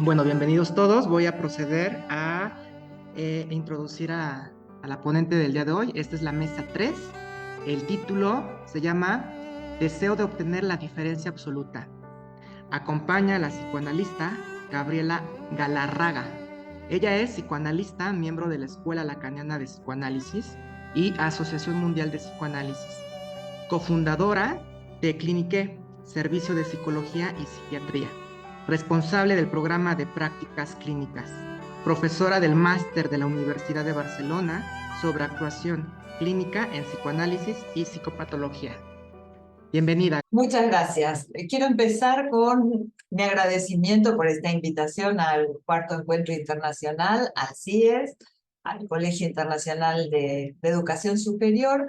Bueno, bienvenidos todos. Voy a proceder a introducir a la ponente del día de hoy. Esta es la mesa 3. El título se llama Deseo de obtener la diferencia absoluta. Acompaña a la psicoanalista Gabriela Galarraga. Ella es psicoanalista, miembro de la Escuela Lacaniana de Psicoanálisis y Asociación Mundial de Psicoanálisis, cofundadora de Clinique, Servicio de Psicología y Psiquiatría, responsable del programa de prácticas clínicas, profesora del máster de la Universidad de Barcelona sobre actuación clínica en psicoanálisis y psicopatología. Bienvenida. Muchas gracias. Quiero empezar con mi agradecimiento por esta invitación al cuarto encuentro internacional, al CIES, al Colegio Internacional de Educación Superior,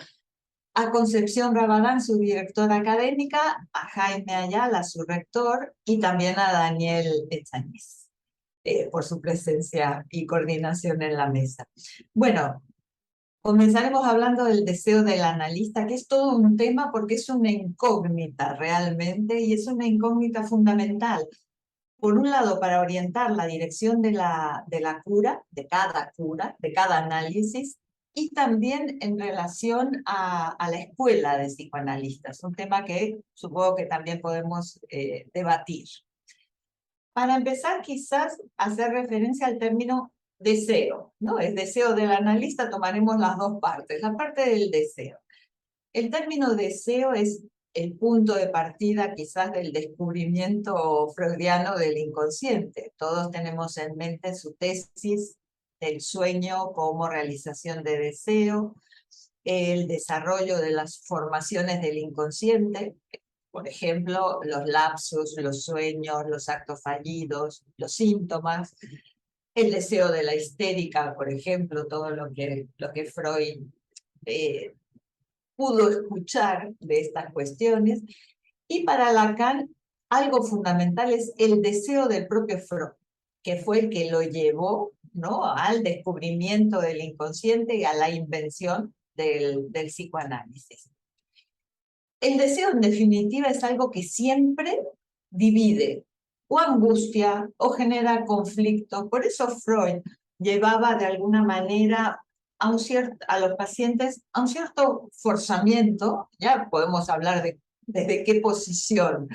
a Concepción Rabadán, su directora académica, a Jaime Ayala, su rector, y también a Daniel Echañez, por su presencia y coordinación en la mesa. Bueno, comenzaremos hablando del deseo del analista, que es todo un tema porque es una incógnita realmente, y es una incógnita fundamental. Por un lado, para orientar la dirección de la cura, de cada análisis, y también en relación a la escuela de psicoanalistas, un tema que supongo que también podemos debatir. Para empezar, quizás hacer referencia al término deseo, ¿no? El deseo del analista, tomaremos las dos partes. La parte del deseo. El término deseo es el punto de partida quizás del descubrimiento freudiano del inconsciente. Todos tenemos en mente su tesis del sueño como realización de deseo, el desarrollo de las formaciones del inconsciente, por ejemplo, los lapsus, los sueños, los actos fallidos, los síntomas, el deseo de la histérica, por ejemplo, todo lo que Freud pudo escuchar de estas cuestiones. Y para Lacan, algo fundamental es el deseo del propio Freud, que fue el que lo llevó, ¿no?, al descubrimiento del inconsciente y a la invención del psicoanálisis. El deseo, en definitiva, es algo que siempre divide, o angustia, o genera conflicto. Por eso Freud llevaba de alguna manera a los pacientes a un cierto forzamiento. Ya podemos hablar de desde qué posición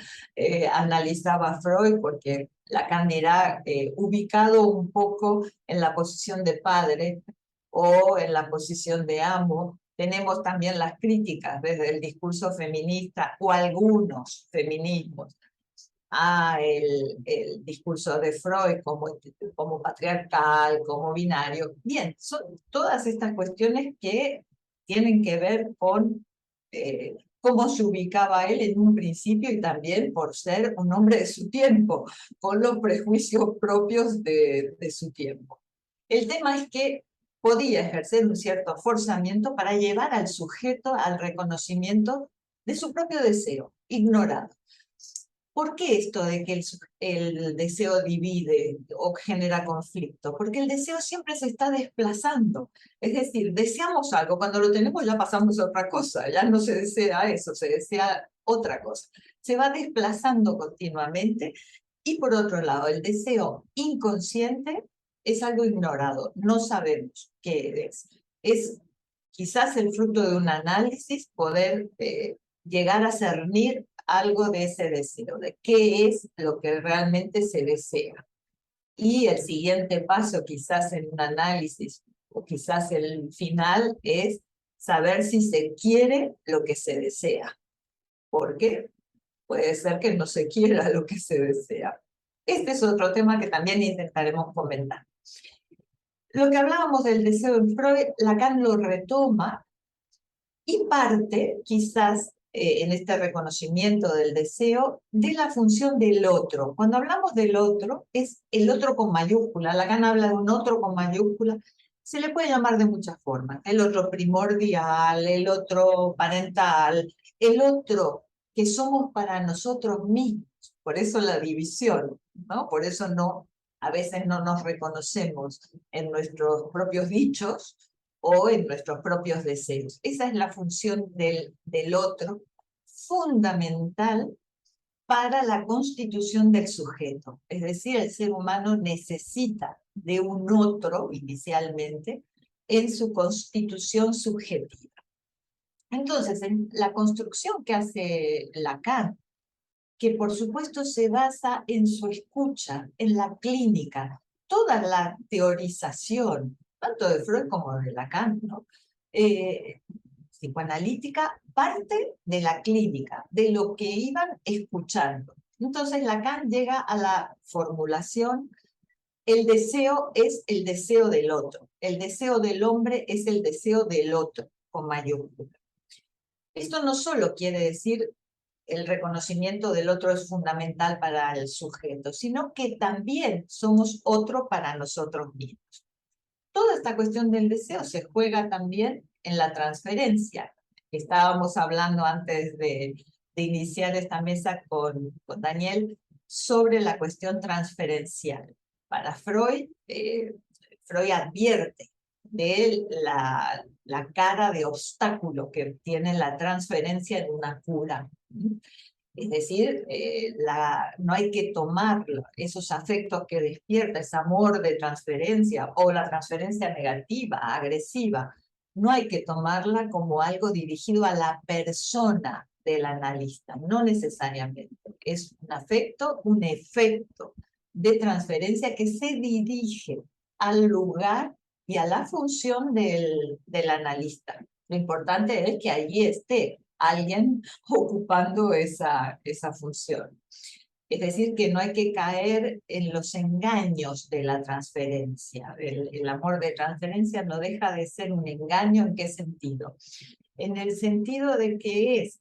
analizaba Freud, porque Lacan era ubicado un poco en la posición de padre o en la posición de amo. Tenemos también las críticas desde el discurso feminista o algunos feminismos a el discurso de Freud como patriarcal, como binario. Bien, son todas estas cuestiones que tienen que ver con cómo se ubicaba él en un principio y también por ser un hombre de su tiempo, con los prejuicios propios de su tiempo. El tema es que podía ejercer un cierto forzamiento para llevar al sujeto al reconocimiento de su propio deseo, ignorado. ¿Por qué esto de que el deseo divide o genera conflicto? Porque el deseo siempre se está desplazando. Es decir, deseamos algo, cuando lo tenemos ya pasamos a otra cosa, ya no se desea eso, se desea otra cosa. Se va desplazando continuamente. Y por otro lado, el deseo inconsciente es algo ignorado, no sabemos qué es. Es quizás el fruto de un análisis poder llegar a cernir algo de ese deseo, de qué es lo que realmente se desea. Y el siguiente paso, quizás en un análisis, o quizás el final, es saber si se quiere lo que se desea. Porque puede ser que no se quiera lo que se desea. Este es otro tema que también intentaremos comentar. Lo que hablábamos del deseo en Freud, Lacan lo retoma y parte, quizás en este reconocimiento del deseo, de la función del otro. Cuando hablamos del otro, es el otro con mayúscula. Lacan habla de un otro con mayúscula. Se le puede llamar de muchas formas. El otro primordial, el otro parental, el otro que somos para nosotros mismos. Por eso la división, ¿no? Por eso a veces no nos reconocemos en nuestros propios dichos o en nuestros propios deseos. Esa es la función del otro, fundamental para la constitución del sujeto. Es decir, el ser humano necesita de un otro, inicialmente, en su constitución subjetiva. Entonces, en la construcción que hace Lacan, que por supuesto se basa en su escucha, en la clínica, toda la teorización, tanto de Freud como de Lacan, ¿no? Psicoanalítica, parte de la clínica, de lo que iban escuchando. Entonces Lacan llega a la formulación: el deseo es el deseo del otro, el deseo del hombre es el deseo del otro, con mayúscula. Esto no solo quiere decir el reconocimiento del otro es fundamental para el sujeto, sino que también somos otro para nosotros mismos. Toda esta cuestión del deseo se juega también en la transferencia. Estábamos hablando antes de iniciar esta mesa con Daniel sobre la cuestión transferencial. Para Freud, Freud advierte de la cara de obstáculo que tiene la transferencia en una cura. Es decir, no hay que tomar esos afectos que despierta, ese amor de transferencia o la transferencia negativa, agresiva, no hay que tomarla como algo dirigido a la persona del analista, no necesariamente. Es un afecto, un efecto de transferencia que se dirige al lugar y a la función del analista. Lo importante es que allí esté alguien ocupando esa función. Es decir, que no hay que caer en los engaños de la transferencia. El amor de transferencia no deja de ser un engaño. ¿En qué sentido? En el sentido de que es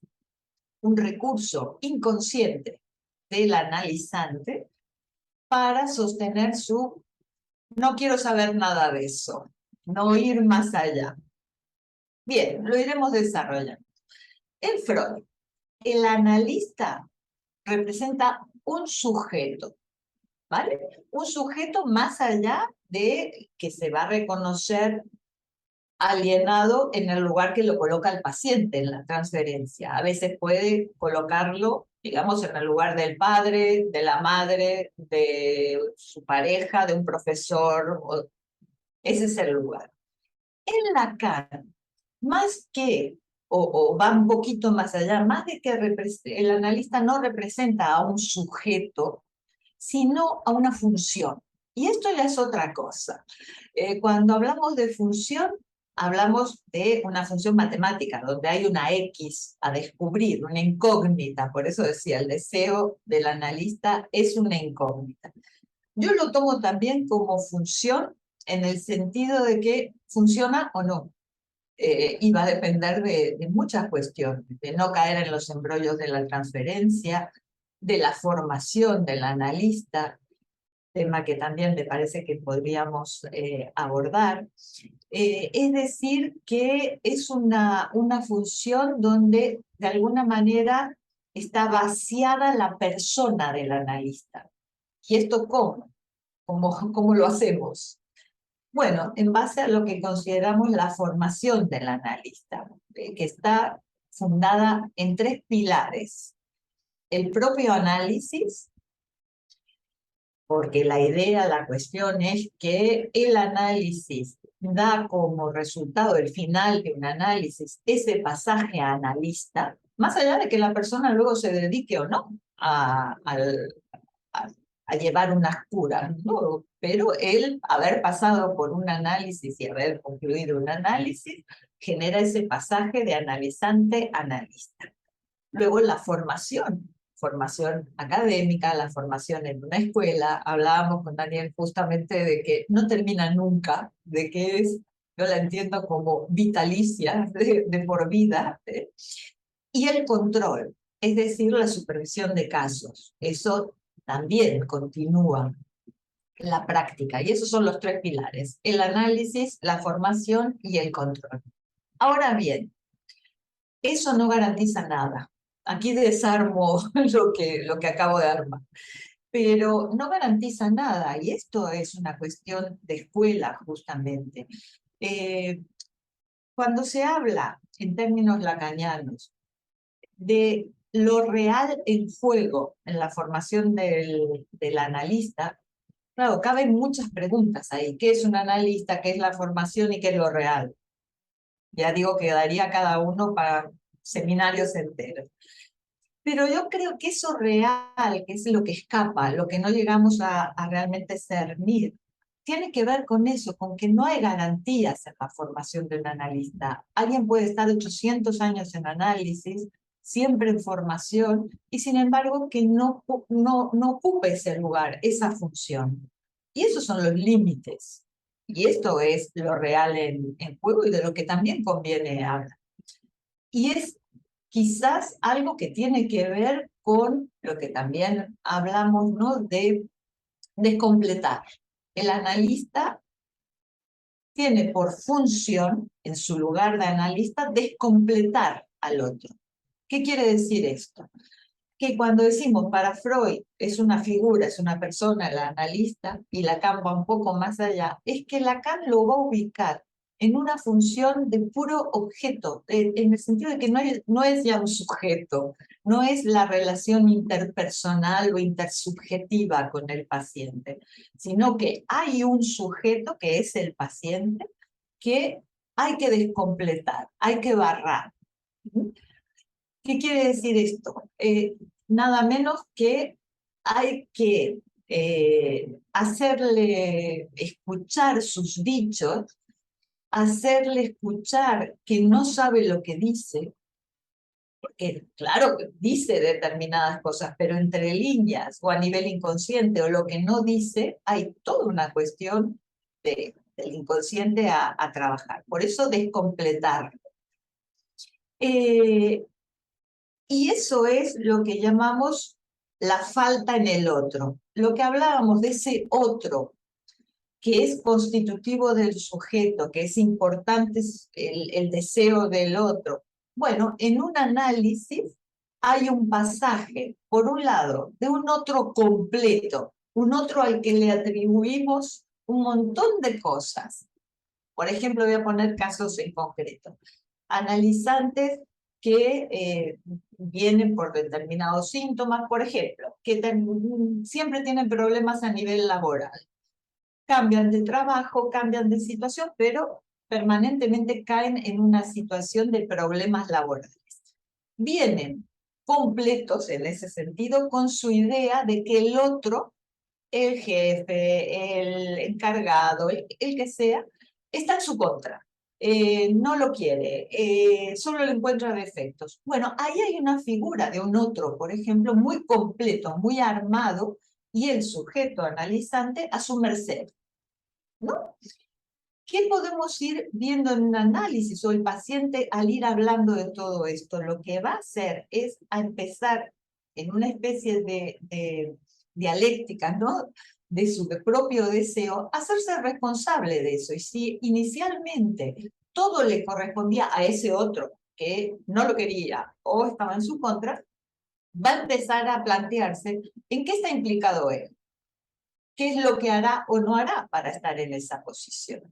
un recurso inconsciente del analizante para sostener su no quiero saber nada de eso, no ir más allá. Bien, lo iremos desarrollando. En Freud, el analista representa un sujeto, ¿vale? Un sujeto más allá de que se va a reconocer alienado en el lugar que lo coloca el paciente en la transferencia. A veces puede colocarlo, digamos, en el lugar del padre, de la madre, de su pareja, de un profesor. Ese es el lugar. En Lacan, más que, o va un poquito más allá, más de que el analista no representa a un sujeto, sino a una función. Y esto ya es otra cosa. Cuando hablamos de función, hablamos de una función matemática, donde hay una X a descubrir, una incógnita. Por eso decía, el deseo del analista es una incógnita. Yo lo tomo también como función en el sentido de que funciona o no. Y va a depender de muchas cuestiones, de no caer en los embrollos de la transferencia, de la formación del analista, tema que también me parece que podríamos abordar. Es decir, que es una función donde de alguna manera está vaciada la persona del analista. ¿Y esto cómo? ¿Cómo lo hacemos? Bueno, en base a lo que consideramos la formación del analista, que está fundada en 3 pilares. El propio análisis, porque la idea, la cuestión es que el análisis da como resultado, el final de un análisis, ese pasaje a analista, más allá de que la persona luego se dedique o no a llevar unas curas, ¿no? Pero el haber pasado por un análisis y haber concluido un análisis genera ese pasaje de analizante-analista. Luego la formación académica, la formación en una escuela. Hablábamos con Daniel justamente de que no termina nunca, de que es, yo la entiendo como vitalicia, de por vida, ¿eh? Y el control, es decir, la supervisión de casos. Eso también continúa la práctica. Y esos son los 3 pilares: el análisis, la formación y el control. Ahora bien, eso no garantiza nada. Aquí desarmo lo que acabo de armar. Pero no garantiza nada, y esto es una cuestión de escuela, justamente. Cuando se habla, en términos lacanianos, de lo real en juego en la formación del analista, claro, caben muchas preguntas ahí. ¿Qué es un analista? ¿Qué es la formación? ¿Y qué es lo real? Ya digo que daría cada uno para seminarios enteros. Pero yo creo que eso real, que es lo que escapa, lo que no llegamos a realmente cernir, tiene que ver con eso, con que no hay garantías en la formación de un analista. Alguien puede estar 800 años en análisis, siempre en formación, y sin embargo que no ocupe ese lugar, esa función. Y esos son los límites. Y esto es lo real en juego y de lo que también conviene hablar. Y es quizás algo que tiene que ver con lo que también hablamos, ¿no? De completar. El analista tiene por función, en su lugar de analista, descompletar al otro. ¿Qué quiere decir esto? Que cuando decimos para Freud es una figura, es una persona, el analista, y Lacan va un poco más allá, es que Lacan lo va a ubicar en una función de puro objeto, en el sentido de que no es ya un sujeto, no es la relación interpersonal o intersubjetiva con el paciente, sino que hay un sujeto que es el paciente que hay que descompletar, hay que barrar. ¿Qué quiere decir esto? Nada menos que hay que hacerle escuchar sus dichos, hacerle escuchar que no sabe lo que dice, porque claro, dice determinadas cosas, pero entre líneas o a nivel inconsciente o lo que no dice, hay toda una cuestión del inconsciente a trabajar. Por eso descompletar. Y eso es lo que llamamos la falta en el otro. Lo que hablábamos de ese otro que es constitutivo del sujeto, que es importante el deseo del otro. Bueno, en un análisis hay un pasaje, por un lado, de un otro completo, un otro al que le atribuimos un montón de cosas. Por ejemplo, voy a poner casos en concreto. Analizantes que vienen por determinados síntomas, por ejemplo, que siempre tienen problemas a nivel laboral. Cambian de trabajo, cambian de situación, pero permanentemente caen en una situación de problemas laborales. Vienen completos en ese sentido con su idea de que el otro, el jefe, el encargado, el que sea, está en su contra. No lo quiere, solo le encuentra defectos. Bueno, ahí hay una figura de un otro, por ejemplo, muy completo, muy armado, y el sujeto analizante a su merced, ¿no? ¿Qué podemos ir viendo en un análisis o el paciente al ir hablando de todo esto? Lo que va a hacer es a empezar en una especie de dialéctica, ¿no? De su propio deseo, hacerse responsable de eso. Y si inicialmente todo le correspondía a ese otro que no lo quería o estaba en su contra, va a empezar a plantearse en qué está implicado él, qué es lo que hará o no hará para estar en esa posición.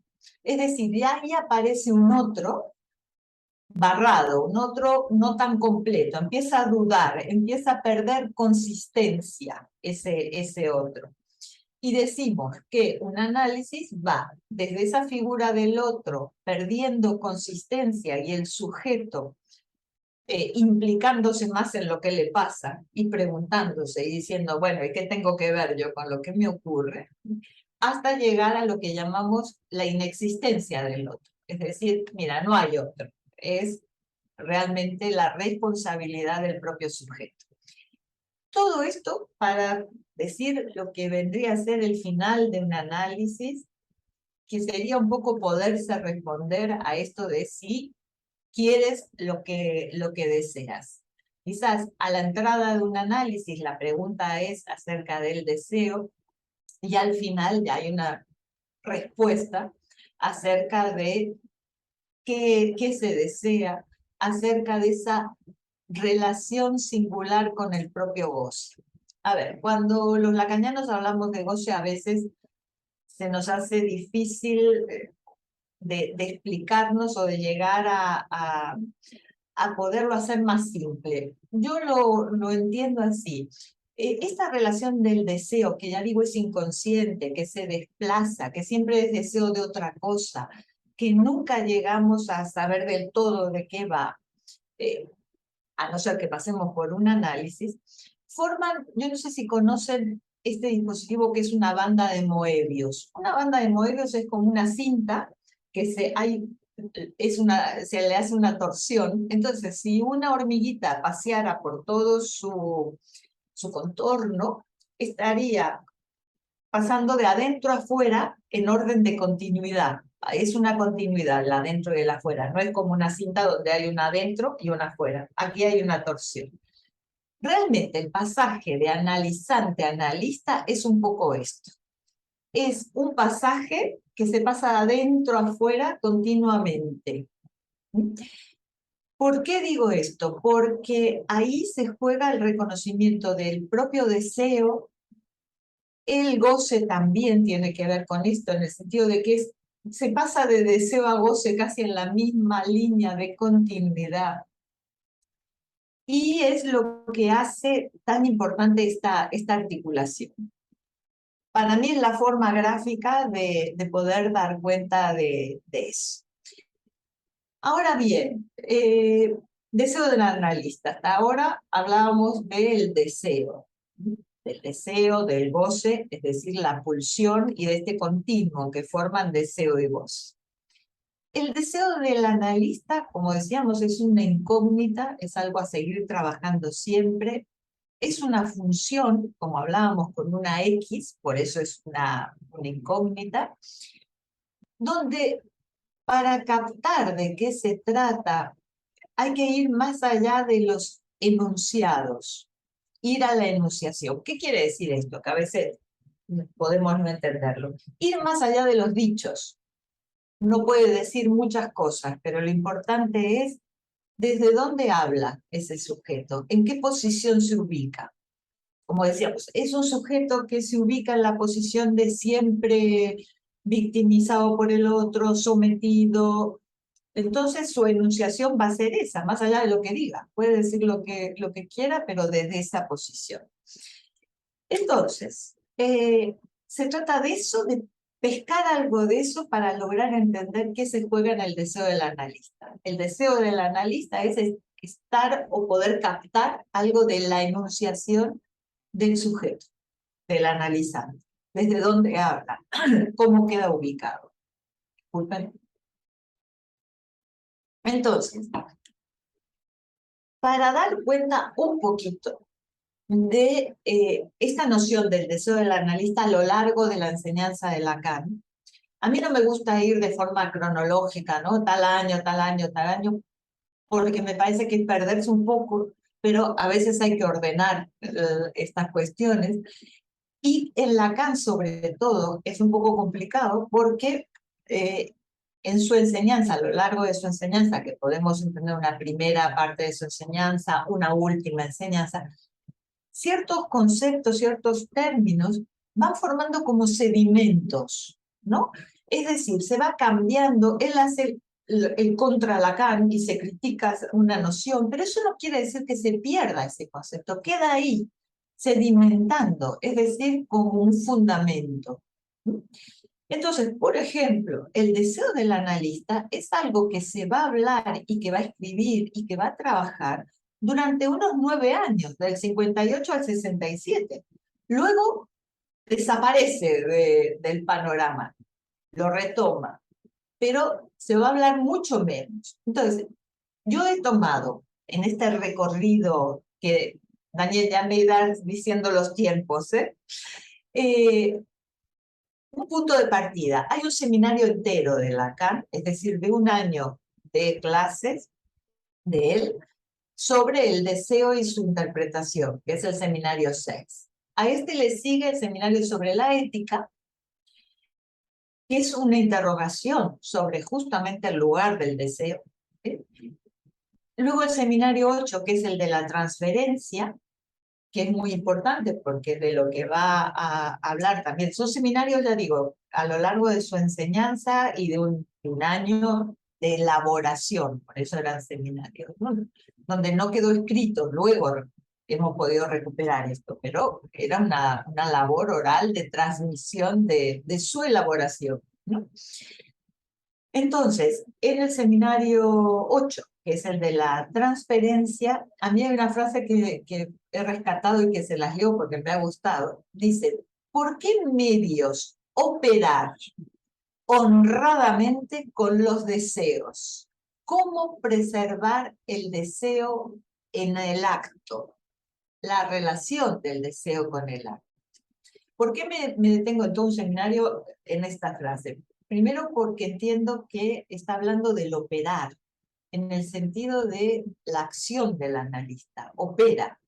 Es decir, de ahí aparece un otro barrado, un otro no tan completo, empieza a dudar, empieza a perder consistencia ese otro. Y decimos que un análisis va desde esa figura del otro perdiendo consistencia y el sujeto implicándose más en lo que le pasa y preguntándose y diciendo, bueno, ¿y qué tengo que ver yo con lo que me ocurre? Hasta llegar a lo que llamamos la inexistencia del otro. Es decir, mira, no hay otro. Es realmente la responsabilidad del propio sujeto. Todo esto para decir lo que vendría a ser el final de un análisis, que sería un poco poderse responder a esto de si quieres lo que deseas. Quizás a la entrada de un análisis la pregunta es acerca del deseo y al final ya hay una respuesta acerca de qué se desea, acerca de esa relación singular con el propio goce. A ver, cuando los lacanianos hablamos de goce a veces se nos hace difícil de explicarnos o de llegar a poderlo hacer más simple. Yo lo entiendo así. Esta relación del deseo, que ya digo es inconsciente, que se desplaza, que siempre es deseo de otra cosa, que nunca llegamos a saber del todo de qué va, a no ser que pasemos por un análisis, forman, yo no sé si conocen este dispositivo que es una banda de Moebius. Una banda de Moebius es como una cinta que se le hace una torsión. Entonces, si una hormiguita paseara por todo su contorno, estaría pasando de adentro a afuera en orden de continuidad. Es una continuidad, la adentro y el afuera. No es como una cinta donde hay una adentro y una afuera. Aquí hay una torsión. Realmente el pasaje de analizante a analista es un poco esto. Es un pasaje que se pasa de adentro a afuera continuamente. ¿Por qué digo esto? Porque ahí se juega el reconocimiento del propio deseo. El goce también tiene que ver con esto, en el sentido de que se pasa de deseo a goce casi en la misma línea de continuidad. Y es lo que hace tan importante esta articulación. Para mí es la forma gráfica de poder dar cuenta de eso. Ahora bien, deseo del analista. Hasta ahora hablábamos del deseo, del goce, es decir, la pulsión y de este continuo que forman deseo y goce. El deseo del analista, como decíamos, es una incógnita, es algo a seguir trabajando siempre, es una función, como hablábamos, con una X, por eso es una incógnita, donde para captar de qué se trata hay que ir más allá de los enunciados, ir a la enunciación. ¿Qué quiere decir esto? Que a veces podemos no entenderlo. Ir más allá de los dichos. No puede decir muchas cosas, pero lo importante es desde dónde habla ese sujeto, en qué posición se ubica. Como decíamos, es un sujeto que se ubica en la posición de siempre victimizado por el otro, sometido. Entonces su enunciación va a ser esa, más allá de lo que diga. Puede decir lo que quiera, pero desde esa posición. Entonces, se trata de eso, de pescar algo de eso para lograr entender qué se juega en el deseo del analista. El deseo del analista es estar o poder captar algo de la enunciación del sujeto, del analizante. Desde dónde habla, cómo queda ubicado. Disculpen. Entonces, para dar cuenta un poquito de esta noción del deseo del analista a lo largo de la enseñanza de Lacan, a mí no me gusta ir de forma cronológica, ¿no? Tal año, tal año, tal año, porque me parece que es perderse un poco, pero a veces hay que ordenar estas cuestiones. Y en Lacan, sobre todo, es un poco complicado porque en su enseñanza, a lo largo de su enseñanza, que podemos entender una primera parte de su enseñanza, una última enseñanza, ciertos conceptos, ciertos términos van formando como sedimentos, ¿no? Es decir, se va cambiando, él hace el contra Lacan y se critica una noción, pero eso no quiere decir que se pierda ese concepto, queda ahí, sedimentando, es decir, como un fundamento. Entonces, por ejemplo, el deseo del analista es algo que se va a hablar y que va a escribir y que va a trabajar durante unos 9 años, del 58 al 67. Luego desaparece del panorama, lo retoma, pero se va a hablar mucho menos. Entonces, yo he tomado en este recorrido que Daniel ya me irá diciendo los tiempos, un punto de partida. Hay un seminario entero de Lacan, es decir, de un año de clases de él, sobre el deseo y su interpretación, que es el seminario 6. A este le sigue el seminario sobre la ética, que es una interrogación sobre justamente el lugar del deseo. Luego el seminario 8, que es el de la transferencia, que es muy importante porque es de lo que va a hablar también. Son seminarios, ya digo, a lo largo de su enseñanza y de un año de elaboración, por eso eran seminarios, ¿no? Donde no quedó escrito, luego hemos podido recuperar esto, pero era una labor oral de transmisión de su elaboración, ¿no? Entonces, en el seminario 8, que es el de la transferencia, a mí hay una frase que he rescatado y que se las leo porque me ha gustado. Dice, ¿por qué medios operar honradamente con los deseos? ¿Cómo preservar el deseo en el acto? La relación del deseo con el acto. ¿Por qué me detengo en todo un seminario en esta frase? Primero porque entiendo que está hablando del operar, en el sentido de la acción del analista. Opera,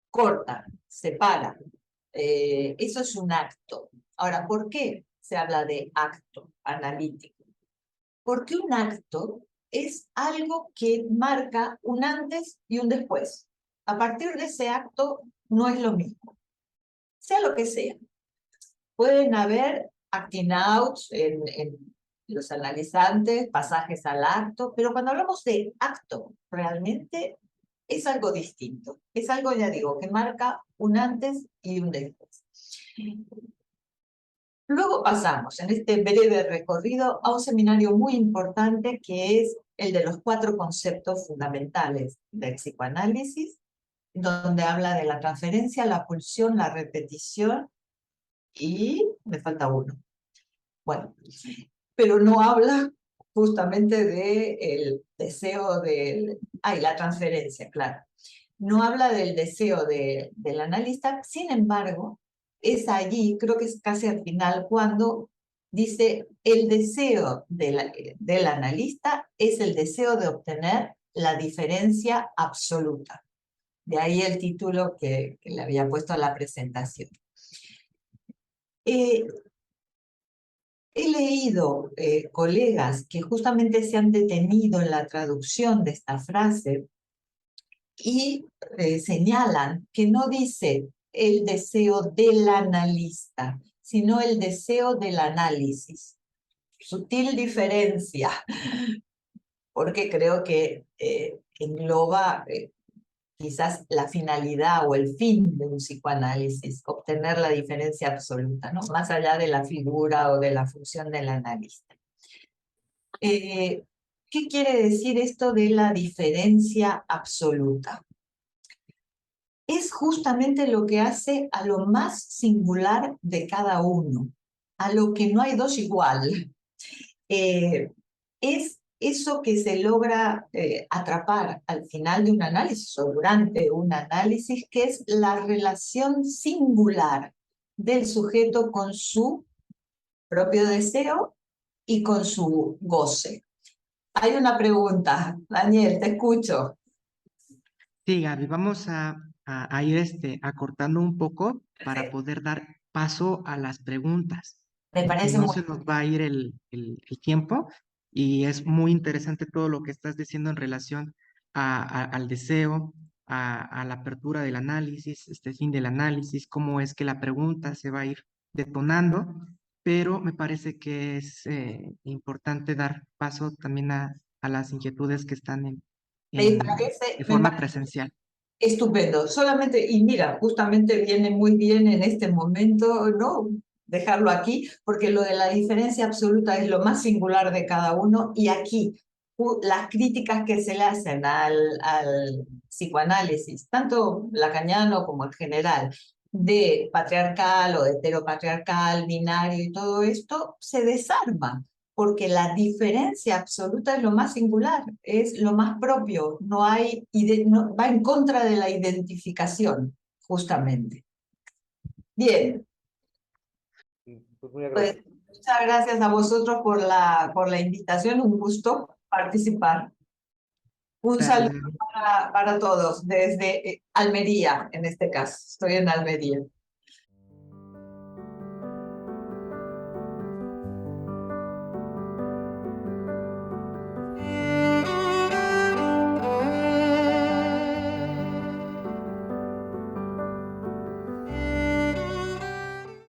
corta, separa. Eso es un acto. Ahora, ¿por qué se habla de acto analítico? Porque un acto es algo que marca un antes y un después. A partir de ese acto no es lo mismo, sea lo que sea. Pueden haber acting outs en los analizantes, pasajes al acto, pero cuando hablamos de acto, realmente es algo distinto. Es algo, ya digo, que marca un antes y un después. Luego pasamos, en este breve recorrido, a un seminario muy importante que es el de los 4 conceptos fundamentales del psicoanálisis, donde habla de la transferencia, la pulsión, la repetición y me falta uno. Bueno, pero no habla justamente del deseo del... Ay, la transferencia, claro. No habla del deseo del analista, sin embargo, es allí, creo que es casi al final, cuando dice el deseo del analista es el deseo de obtener la diferencia absoluta. De ahí el título que le había puesto a la presentación. He leído colegas que justamente se han detenido en la traducción de esta frase y señalan que no dice el deseo del analista, sino el deseo del análisis. Sutil diferencia, porque creo que engloba quizás la finalidad o el fin de un psicoanálisis, obtener la diferencia absoluta, ¿no? Más allá de la figura o de la función del analista. ¿Qué quiere decir esto de la diferencia absoluta? Es justamente lo que hace a lo más singular de cada uno, a lo que no hay dos igual. Es eso que se logra atrapar al final de un análisis o durante un análisis, que es la relación singular del sujeto con su propio deseo y con su goce. Hay una pregunta, Daniel, te escucho. Sí, Gaby, vamos a ir acortando un poco para Perfecto. poder dar paso a las preguntas, Me porque parece no muy se nos va a ir el tiempo y es muy interesante todo lo que estás diciendo en relación al deseo, a la apertura del análisis, este fin del análisis, cómo es que la pregunta se va a ir detonando, pero me parece que es importante dar paso también a las inquietudes que están de me forma parece presencial. estupendo. Solamente, y mira, justamente viene muy bien en este momento, ¿no? Dejarlo aquí, porque lo de la diferencia absoluta es lo más singular de cada uno, y aquí las críticas que se le hacen al psicoanálisis, tanto lacaniano como en general, de patriarcal o de heteropatriarcal, binario y todo esto, se desarma, porque la diferencia absoluta es lo más singular, es lo más propio, no hay, no, va en contra de la identificación, justamente. Bien, Pues muy pues agradecido. muchas gracias a vosotros por la invitación, un gusto participar. Un Gracias, saludo Gaby. para todos desde Almería, en este caso, estoy en Almería.